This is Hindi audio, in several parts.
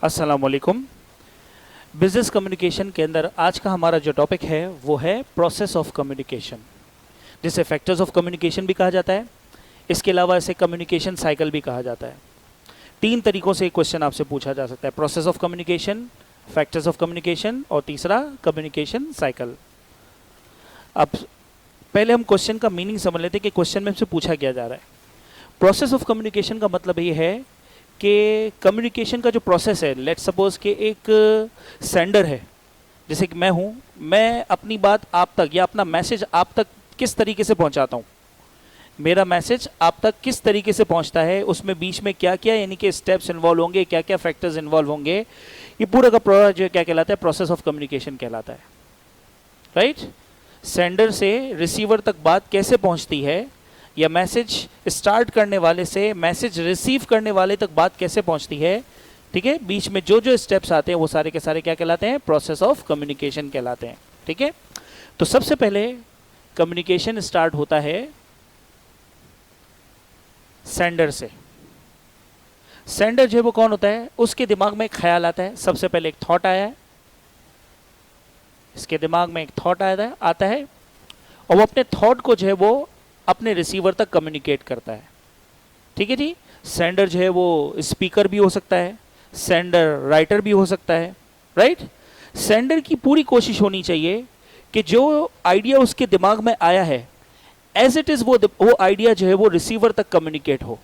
अस्सलाम वालेकुम। बिजनेस कम्युनिकेशन के अंदर आज का हमारा जो टॉपिक है वो है प्रोसेस ऑफ कम्युनिकेशन, जिसे फैक्टर्स ऑफ कम्युनिकेशन भी कहा जाता है। इसके अलावा इसे कम्युनिकेशन साइकिल भी कहा जाता है। 3 तरीक़ों से क्वेश्चन आपसे पूछा जा सकता है, process of communication, factors of communication और तीसरा कम्युनिकेशन साइकिल। अब पहले हम क्वेश्चन का मीनिंग समझ लेते हैं कि क्वेश्चन में हमसे पूछा क्या जा रहा है। प्रोसेस ऑफ कम्युनिकेशन का मतलब ये है कि कम्युनिकेशन का जो प्रोसेस है, लेट्स सपोज कि एक सेंडर है, जैसे कि मैं हूँ, मैं अपनी बात आप तक या अपना मैसेज आप तक किस तरीके से पहुँचाता हूँ, मेरा मैसेज आप तक किस तरीके से पहुँचता है, उसमें बीच में क्या क्या यानी कि स्टेप्स इन्वॉल्व होंगे, क्या क्या फैक्टर्स इन्वॉल्व होंगे, ये पूरा का पूरा जो क्या कहलाता है, प्रोसेस ऑफ कम्युनिकेशन कहलाता है। राइट? सेंडर से रिसीवर तक बात कैसे पहुँचती है, या मैसेज स्टार्ट करने वाले से मैसेज रिसीव करने वाले तक बात कैसे पहुंचती है, ठीक है, बीच में जो जो स्टेप्स आते हैं वो सारे के सारे क्या कहलाते हैं, प्रोसेस ऑफ कम्युनिकेशन कहलाते हैं। ठीक है, तो सबसे पहले कम्युनिकेशन स्टार्ट होता है सेंडर से। सेंडर जो है वो कौन होता है, उसके दिमाग में एक ख्याल आता है, सबसे पहले एक थॉट आया है, इसके दिमाग में एक थॉट आता है और वो अपने थॉट को जो है वो अपने रिसीवर तक कम्युनिकेट करता है। ठीक है जी, सेंडर जो है वो स्पीकर भी हो सकता है, सेंडर राइटर भी हो सकता है। राइट? सेंडर की पूरी कोशिश होनी चाहिए कि जो आइडिया उसके दिमाग में आया है एज इट इज वो आइडिया जो है वो रिसीवर तक कम्युनिकेट हो।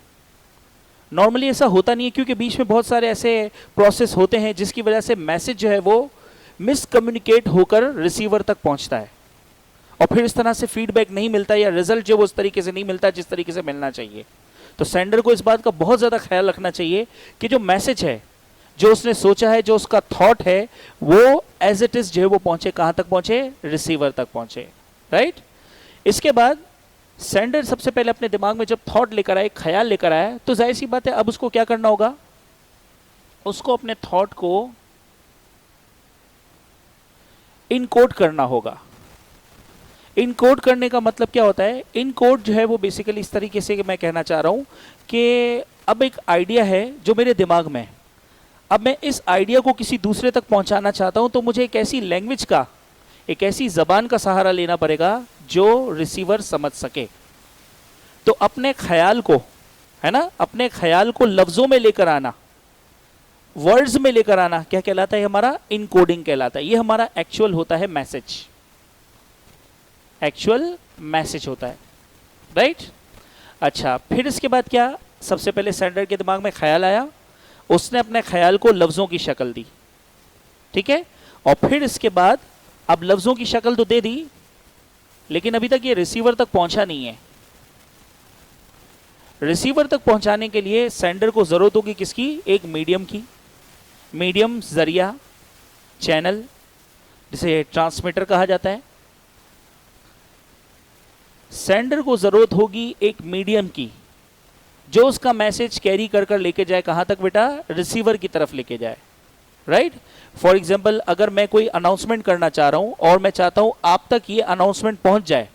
नॉर्मली ऐसा होता नहीं है, क्योंकि बीच में बहुत सारे ऐसे प्रोसेस होते हैं जिसकी वजह से मैसेज जो है वो मिसकम्युनिकेट होकर रिसीवर तक पहुंचता है और फिर इस तरह से फीडबैक नहीं मिलता या रिजल्ट जो वो उस तरीके से नहीं मिलता जिस तरीके से मिलना चाहिए। तो सेंडर को इस बात का बहुत ज़्यादा ख्याल रखना चाहिए कि जो मैसेज है, जो उसने सोचा है, जो उसका थॉट है, वो एज इट इज जो है वो पहुंचे, कहाँ तक पहुंचे, रिसीवर तक पहुंचे। राइट? इसके बाद सेंडर सबसे पहले अपने दिमाग में जब थॉट लेकर आए, ख्याल लेकर आया, तो जाहिर सी बात है अब उसको क्या करना होगा, उसको अपने थॉट को इनकोड करना होगा। इनकोड करने का मतलब क्या होता है, इनकोड जो है वो बेसिकली इस तरीके से मैं कहना चाह रहा हूं कि अब एक आइडिया है जो मेरे दिमाग में है, अब मैं इस आइडिया को किसी दूसरे तक पहुंचाना चाहता हूं, तो मुझे एक ऐसी लैंग्वेज का, एक ऐसी जबान का सहारा लेना पड़ेगा जो रिसीवर समझ सके। तो अपने ख्याल को, है ना, अपने ख्याल को लफ्जों में लेकर आना, वर्ड्स में लेकर आना, क्या कहलाता है, हमारा इनकोडिंग कहलाता है। ये हमारा एक्चुअल होता है मैसेज, एक्चुअल मैसेज होता है। राइट? अच्छा, फिर इसके बाद क्या, सबसे पहले सेंडर के दिमाग में ख्याल आया, उसने अपने ख्याल को लफ्जों की शक्ल दी। ठीक है, और फिर इसके बाद अब लफ्जों की शक्ल तो दे दी, लेकिन अभी तक ये रिसीवर तक पहुंचा नहीं है। रिसीवर तक पहुंचाने के लिए सेंडर को जरूरत होगी किसकी, एक मीडियम की, मीडियम, जरिया, चैनल, जिसे ट्रांसमीटर कहा जाता है। सेंडर को जरूरत होगी एक मीडियम की जो उसका मैसेज कैरी कर कर लेके जाए, कहां तक बेटा, रिसीवर की तरफ लेके जाए। राइट? फॉर एग्जाम्पल, अगर मैं कोई अनाउंसमेंट करना चाह रहा हूं और मैं चाहता हूं आप तक ये अनाउंसमेंट पहुंच जाए,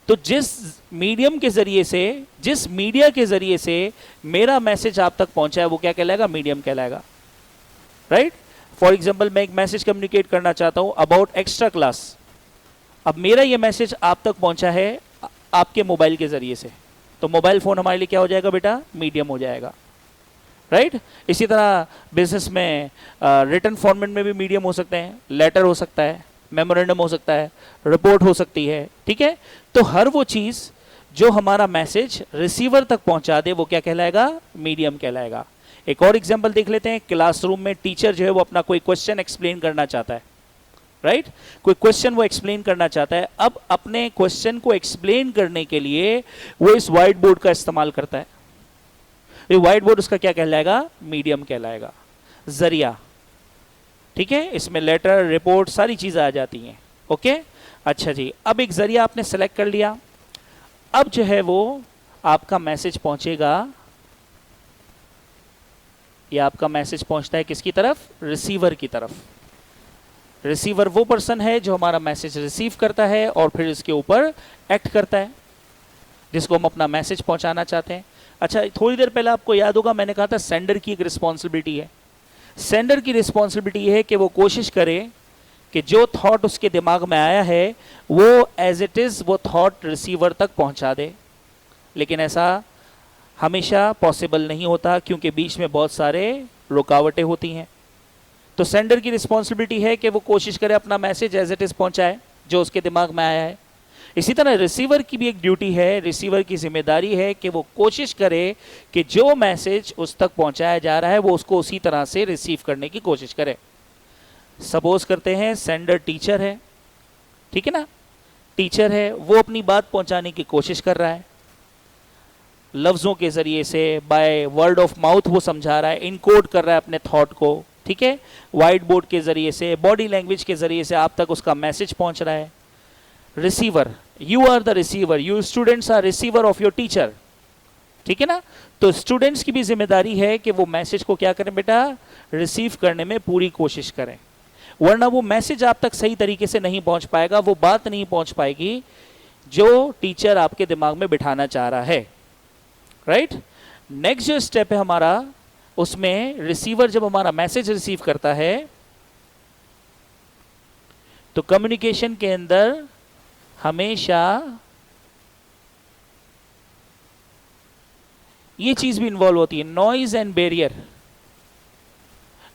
तो जिस मीडियम के जरिए से, जिस मीडिया के जरिए से मेरा मैसेज आप तक पहुंचा है, वो क्या कहलाएगा, मीडियम कहलाएगा। राइट? फॉर एग्जाम्पल, मैं एक मैसेज कम्युनिकेट करना चाहता हूं अबाउट एक्स्ट्रा क्लास, अब मेरा ये मैसेज आप तक पहुंचा है आपके मोबाइल के जरिए से, तो मोबाइल फोन हमारे लिए क्या हो जाएगा बेटा, मीडियम हो जाएगा। राइट? इसी तरह बिजनेस में रिटन फॉर्मेट में भी मीडियम हो सकते हैं, लेटर हो सकता है, मेमोरेंडम हो सकता है, रिपोर्ट हो सकती है। ठीक है, तो हर वो चीज जो हमारा मैसेज रिसीवर तक पहुंचा दे वो क्या कहलाएगा, मीडियम कहलाएगा। एक और एग्जाम्पल देख लेते हैं, क्लासरूम में टीचर जो है वो अपना कोई क्वेश्चन एक्सप्लेन करना चाहता है। राइट? कोई क्वेश्चन वो एक्सप्लेन करना चाहता है, अब अपने क्वेश्चन को एक्सप्लेन करने के लिए वो इस व्हाइट बोर्ड का इस्तेमाल करता है। ये व्हाइट बोर्ड उसका क्या कहलाएगा, मीडियम कहलाएगा, जरिया। ठीक है, इसमें लेटर, रिपोर्ट, सारी चीजें आ जाती हैं। ओके, अच्छा जी, अब एक जरिया आपने सेलेक्ट कर लिया, अब जो है वो आपका मैसेज पहुंचेगा, या आपका मैसेज पहुंचता है किसकी तरफ, रिसीवर की तरफ। रिसीवर वो पर्सन है जो हमारा मैसेज रिसीव करता है और फिर इसके ऊपर एक्ट करता है, जिसको हम अपना मैसेज पहुंचाना चाहते हैं। अच्छा, थोड़ी देर पहले आपको याद होगा मैंने कहा था सेंडर की एक रिस्पॉन्सिबिलिटी है। सेंडर की रिस्पॉन्सिबिलिटी है कि वो कोशिश करे कि जो थॉट उसके दिमाग में आया है वो एज इट इज वो थॉट रिसीवर तक पहुंचा दे, लेकिन ऐसा हमेशा पॉसिबल नहीं होता क्योंकि बीच में बहुत सारे रुकावटें होती हैं। तो सेंडर की रिस्पॉन्सिबिलिटी है कि वो कोशिश करे अपना मैसेज एज इट इज पहुंचाए जो उसके दिमाग में आया है। इसी तरह रिसीवर की भी एक ड्यूटी है, रिसीवर की जिम्मेदारी है कि वो कोशिश करे कि जो मैसेज उस तक पहुंचाया जा रहा है वो उसको उसी तरह से रिसीव करने की कोशिश करे। सपोज करते हैं सेंडर टीचर है, ठीक है ना, टीचर है, वो अपनी बात पहुंचाने की कोशिश कर रहा है, लफ्जों के जरिए से बाय वर्ड ऑफ माउथ वो समझा रहा है, इनकोड कर रहा है अपने थॉट को, ठीक है, व्हाइट बोर्ड के जरिए से, बॉडी लैंग्वेज के जरिए से आप तक उसका मैसेज पहुंच रहा है। Receiver, you are the receiver, you students are receiver of your teacher, ठीक है ना। तो स्टूडेंट्स की भी जिम्मेदारी है कि वो मैसेज को क्या करें बेटा, रिसीव करने में पूरी कोशिश करें, वरना वो मैसेज आप तक सही तरीके से नहीं पहुंच पाएगा, वो बात नहीं पहुंच पाएगी जो टीचर आपके दिमाग में बिठाना चाह रहा है, राइट। नेक्स्ट जो स्टेप है हमारा, उसमें रिसीवर जब हमारा मैसेज रिसीव करता है तो कम्युनिकेशन के अंदर हमेशा ये चीज भी इन्वॉल्व होती है, नॉइज एंड बैरियर,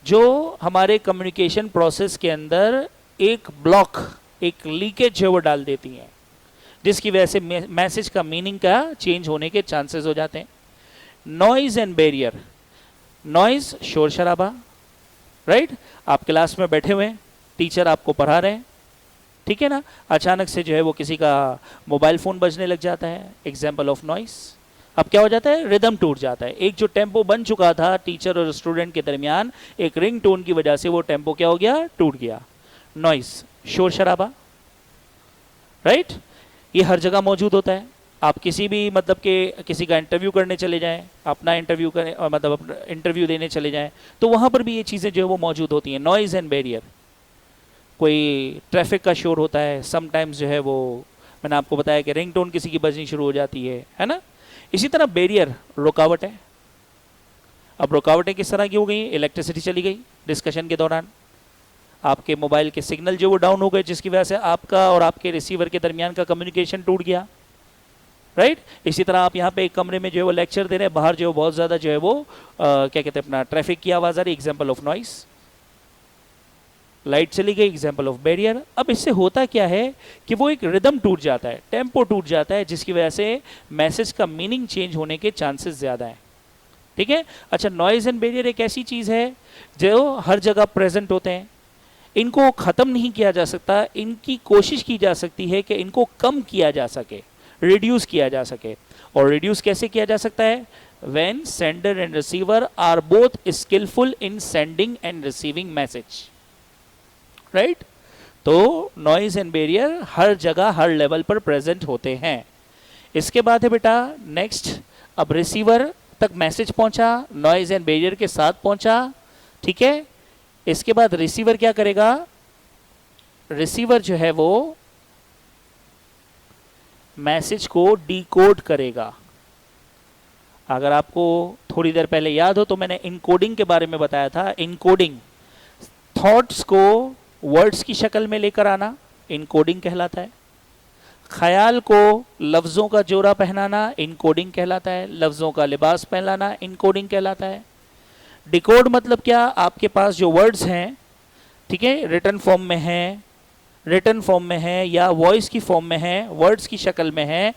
जो हमारे कम्युनिकेशन प्रोसेस के अंदर एक ब्लॉक, एक लीकेज है वो डाल देती हैं, जिसकी वजह से मैसेज का मीनिंग का चेंज होने के चांसेस हो जाते हैं। नॉइज एंड बैरियर, नॉइज शोर शराबा, राइट, आप क्लास में बैठे हुए हैं, टीचर आपको पढ़ा रहे हैं, ठीक है ना, अचानक से जो है वो किसी का मोबाइल फोन बजने लग जाता है, एग्जाम्पल ऑफ नॉइस। अब क्या हो जाता है, रिदम टूट जाता है, एक जो टेम्पो बन चुका था टीचर और स्टूडेंट के दरमियान, एक रिंग टोन की वजह से वो टेम्पो क्या हो गया, टूट गया। नॉइस, शोर शराबा, राइट, ये हर जगह मौजूद होता है। आप किसी भी मतलब के किसी का इंटरव्यू करने चले जाएं, अपना इंटरव्यू करें, मतलब इंटरव्यू देने चले जाएं, तो वहाँ पर भी ये चीज़ें जो है वो मौजूद होती हैं, नॉइज़ एंड बैरियर। कोई ट्रैफिक का शोर होता है, समटाइम्स जो है वो मैंने आपको बताया कि रिंगटोन किसी की बजनी शुरू हो जाती है ना। इसी तरह बैरियर, रुकावट है। अब रुकावटें किस तरह की हो गई, इलेक्ट्रिसिटी चली गई डिस्कशन के दौरान, आपके मोबाइल के सिग्नल जो वो डाउन हो गए, जिसकी वजह से आपका और आपके रिसीवर के दरमियान का कम्युनिकेशन टूट गया, राइट। इसी तरह आप यहाँ पे एक कमरे में जो है वो लेक्चर दे रहे हैं, बाहर जो है बहुत ज़्यादा जो है वो क्या कहते हैं अपना ट्रैफिक की आवाज़ आ रही, एग्जाम्पल ऑफ नॉइस। लाइट चली गई, एग्जाम्पल ऑफ बैरियर। अब इससे होता क्या है कि वो एक रिदम टूट जाता है, टेम्पो टूट जाता है, जिसकी वजह से मैसेज का मीनिंग चेंज होने के चांसेस ज़्यादा हैं, ठीक है। अच्छा, नॉइज एंड बैरियर एक ऐसी चीज़ है जो हर जगह प्रेजेंट होते हैं, इनको ख़त्म नहीं किया जा सकता, इनकी कोशिश की जा सकती है कि इनको कम किया जा सके, रिड्यूस किया जा सके। और रिड्यूस कैसे किया जा सकता है, when sender and receiver are both skillful in sending and receiving message, right. तो नॉइज एंड बैरियर हर जगह हर लेवल पर प्रेजेंट होते हैं। इसके बाद है बेटा नेक्स्ट, अब रिसीवर तक मैसेज पहुंचा, नॉइज एंड बैरियर के साथ पहुंचा, ठीक है। इसके बाद रिसीवर क्या करेगा, रिसीवर जो है वो मैसेज को डिकोड करेगा। अगर आपको थोड़ी देर पहले याद हो तो मैंने इनकोडिंग के बारे में बताया था। इनकोडिंग, थॉट्स को वर्ड्स की शक्ल में लेकर आना, इनकोडिंग कहलाता है। ख्याल को लफ्ज़ों का जोड़ा पहनाना, इनकोडिंग कहलाता है। लफ्ज़ों का लिबास पहनाना, इनकोडिंग कहलाता है। डिकोड मतलब क्या, आपके पास जो वर्ड्स हैं, ठीक है, रिटन फॉर्म में हैं, रिटन फॉर्म में है या वॉइस की फॉर्म में है, वर्ड्स की शक्ल में है,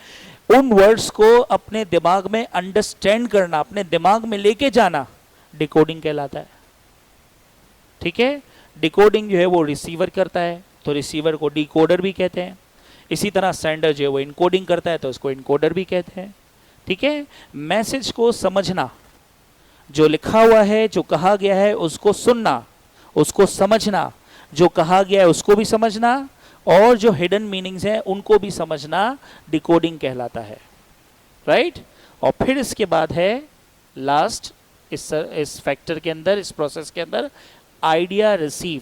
उन वर्ड्स को अपने दिमाग में अंडरस्टैंड करना, अपने दिमाग में लेके जाना, डिकोडिंग कहलाता है, ठीक है। डिकोडिंग जो है वो रिसीवर करता है, तो रिसीवर को डिकोडर भी कहते हैं। इसी तरह सेंडर जो है वो इनकोडिंग करता है, तो उसको इनकोडर भी कहते हैं, ठीक है। मैसेज को समझना, जो लिखा हुआ है, जो कहा गया है उसको सुनना, उसको समझना, जो कहा गया है उसको भी समझना, और जो हिडन मीनिंग्स हैं उनको भी समझना, डिकोडिंग कहलाता है, राइट। और फिर इसके बाद है लास्ट, इस फैक्टर के अंदर, इस प्रोसेस के अंदर, आइडिया रिसीव।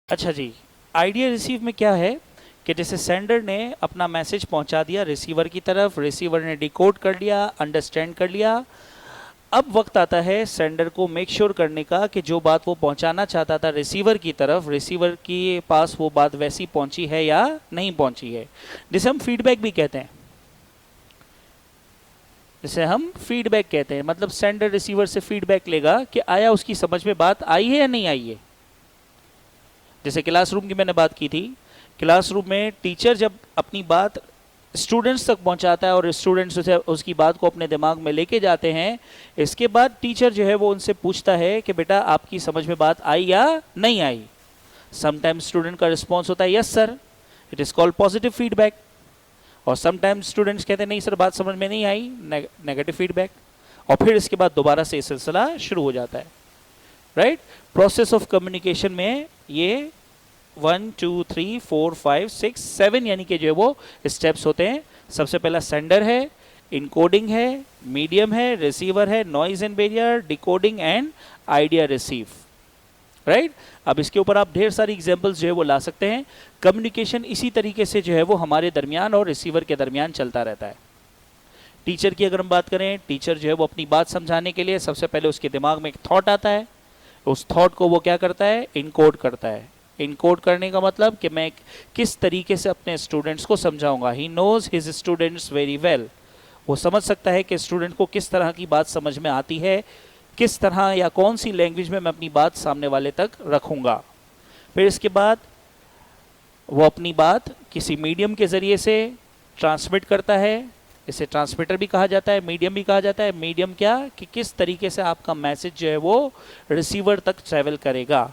अच्छा जी, आइडिया रिसीव में क्या है कि जैसे सेंडर ने अपना मैसेज पहुंचा दिया रिसीवर की तरफ, रिसीवर ने डिकोड कर लिया, अंडरस्टैंड कर लिया। अब वक्त आता है सेंडर को मेक श्योर करने का कि जो बात वो पहुंचाना चाहता था रिसीवर की तरफ, रिसीवर के पास वो बात वैसी पहुंची है या नहीं पहुंची है, जिसे हम फीडबैक भी कहते हैं। जिसे हम फीडबैक कहते हैं, मतलब सेंडर रिसीवर से फीडबैक लेगा कि आया उसकी समझ में बात आई है या नहीं आई है। जैसे क्लासरूम की मैंने बात की थी, क्लासरूम में टीचर जब अपनी बात स्टूडेंट्स तक पहुंचाता है और स्टूडेंट्स उसे उसकी बात को अपने दिमाग में लेके जाते हैं, इसके बाद टीचर जो है वो उनसे पूछता है कि बेटा आपकी समझ में बात आई या नहीं आई। समटाइम्स स्टूडेंट का रिस्पॉन्स होता है yes sir, it is called positive feedback. और समटाइम्स स्टूडेंट्स कहते हैं नहीं सर बात समझ में नहीं आई, नेगेटिव फीडबैक। और फिर इसके बाद दोबारा से सिलसिला शुरू हो जाता है, राइट। प्रोसेस ऑफ कम्युनिकेशन में ये 1 2 3 4 5 6 7 यानी कि जो है वो स्टेप्स होते हैं। सबसे पहला सेंडर है, इनकोडिंग है, मीडियम है, रिसीवर है, noise and barrier, decoding and idea receive, right. अब इसके ऊपर आप ढेर सारी एग्जांपल्स जो है वो ला सकते हैं। कम्युनिकेशन इसी तरीके से जो है वो हमारे दरमियान और रिसीवर के दरमियान चलता रहता है। टीचर की अगर हम बात करें, टीचर जो है वो अपनी बात समझाने के लिए सबसे पहले उसके दिमाग में एक थॉट आता है, उस थॉट को वो क्या करता है, इनकोड करता है। इनकोड करने का मतलब कि मैं किस तरीके से अपने स्टूडेंट्स को समझाऊंगा। He knows his students very well, वो समझ सकता है कि स्टूडेंट को किस तरह की बात समझ में आती है, किस तरह या कौन सी लैंग्वेज में मैं अपनी बात सामने वाले तक रखूंगा। फिर इसके बाद वो अपनी बात किसी मीडियम के ज़रिए से ट्रांसमिट करता है, इसे ट्रांसमीटर भी कहा जाता है, मीडियम भी कहा जाता है। मीडियम क्या कि किस तरीके से आपका मैसेज जो है वो रिसीवर तक ट्रैवल करेगा।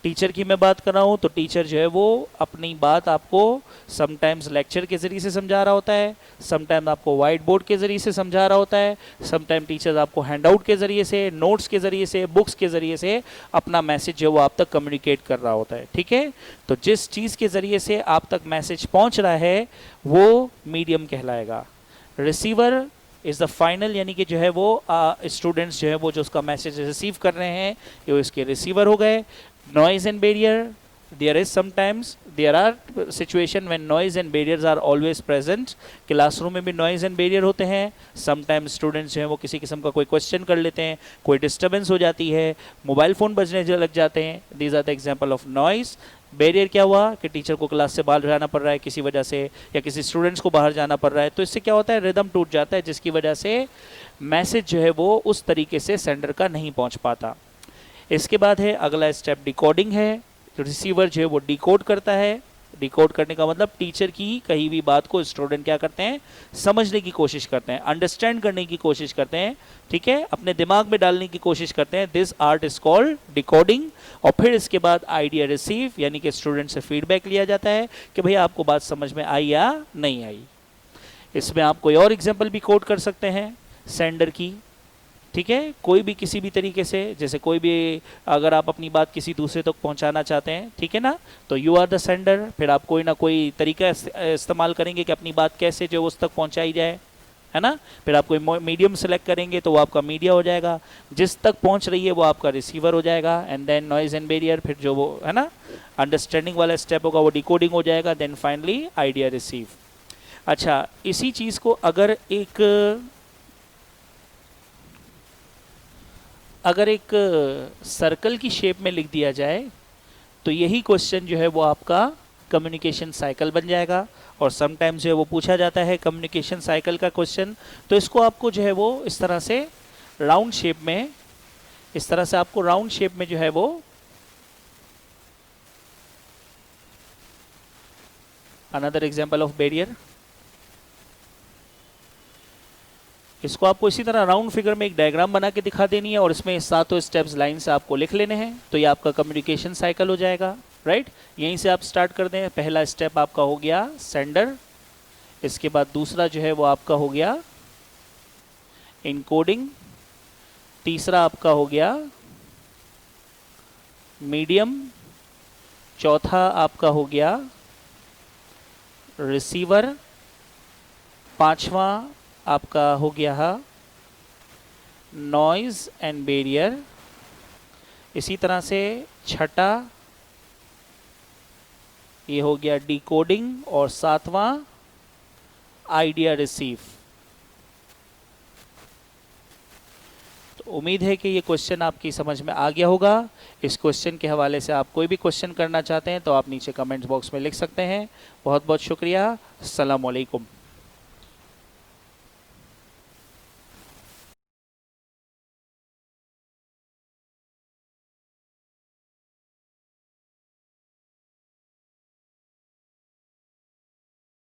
टीचर की मैं बात कर रहा हूँ तो टीचर जो है वो अपनी बात आपको समटाइम्स लेक्चर के ज़रिए से समझा रहा होता है, समटाइम आपको वाइट बोर्ड के ज़रिए से समझा रहा होता है, समटाइम टीचर्स आपको हैंडआउट के ज़रिए से, नोट्स के ज़रिए से, बुक्स के ज़रिए से अपना मैसेज जो है वो आप तक कम्युनिकेट कर रहा होता है, ठीक है। तो जिस चीज़ के ज़रिए से आप तक मैसेज पहुँच रहा है वो मीडियम कहलाएगा। रिसीवर इज़ द फाइनल, यानी कि जो है वो स्टूडेंट्स जो है वो जो उसका मैसेज रिसीव कर रहे हैं ये इसके रिसीवर हो गए। Noise and barrier, there are situation when noise and barriers are always present। Classroom में भी noise and barrier होते हैं। sometimes students जो हैं वो किसी किस्म का कोई क्वेश्चन कर लेते हैं, कोई डिस्टर्बेंस हो जाती है, मोबाइल फ़ोन बजने लग जाते हैं। these are the example of noise। Barrier क्या हुआ कि टीचर को क्लास से बाहर जाना पड़ रहा है किसी वजह से, या किसी स्टूडेंट्स को बाहर जाना पड़ रहा है, तो इससे क्या होता है, रिदम टूट जाता है, जिसकी वजह से मैसेज जो है वो उस तरीके से सेंडर का नहीं पहुँच पाता। इसके बाद है अगला स्टेप डिकोडिंग है। तो रिसीवर जो है वो डिकोड करता है। डिकोड करने का मतलब टीचर की कही हुई बात को स्टूडेंट क्या करते हैं, समझने की कोशिश करते हैं, अंडरस्टैंड करने की कोशिश करते हैं, ठीक है, अपने दिमाग में डालने की कोशिश करते हैं। This art is called decoding. और फिर इसके बाद आइडिया रिसीव, यानी कि स्टूडेंट से फीडबैक लिया जाता है कि भैया आपको बात समझ में आई या नहीं आई। इसमें आप कोई और एग्जाम्पल भी कोट कर सकते हैं सेंडर की, ठीक है, कोई भी किसी भी तरीके से, जैसे कोई भी अगर आप अपनी बात किसी दूसरे तक पहुंचाना चाहते हैं, ठीक है ना, तो यू आर द सेंडर। फिर आप कोई ना कोई तरीका इस्तेमाल करेंगे कि अपनी बात कैसे जो उस तक पहुंचाई जाए, है ना। फिर आप कोई मीडियम सेलेक्ट करेंगे तो वो आपका मीडिया हो जाएगा, जिस तक पहुंच रही है वो आपका रिसीवर हो जाएगा। And then noise and barrier, फिर जो वो है ना अंडरस्टैंडिंग वाला स्टेप होगा वो डिकोडिंग हो जाएगा। Then finally idea receive. अच्छा, इसी चीज़ को अगर एक सर्कल की शेप में लिख दिया जाए तो यही क्वेश्चन जो है वो आपका कम्युनिकेशन साइकिल बन जाएगा। और समटाइम्स जो है वो पूछा जाता है कम्युनिकेशन साइकिल का क्वेश्चन, तो इसको आपको जो है वो इस तरह से राउंड शेप में, इस तरह से आपको राउंड शेप में जो है वो अनदर एग्जांपल ऑफ बैरियर, इसको आपको इसी तरह राउंड फिगर में एक डायग्राम बना के दिखा देनी है और इसमें सातों स्टेप्स लाइन से आपको लिख लेने हैं, तो ये आपका कम्युनिकेशन साइकिल हो जाएगा, राइट। यहीं से आप स्टार्ट कर दें। पहला स्टेप आपका हो गया सेंडर, इसके बाद दूसरा जो है वो आपका हो गया इनकोडिंग, तीसरा आपका हो गया मीडियम, चौथा आपका हो गया रिसीवर, पांचवा आपका हो गया नॉइज एंड बैरियर, इसी तरह से छठा ये हो गया डिकोडिंग, और सातवां आइडिया रिसीव। तो उम्मीद है कि ये क्वेश्चन आपकी समझ में आ गया होगा। इस क्वेश्चन के हवाले से आप कोई भी क्वेश्चन करना चाहते हैं तो आप नीचे कमेंट्स बॉक्स में लिख सकते हैं। बहुत बहुत शुक्रिया। अस्सलाम वालेकुम।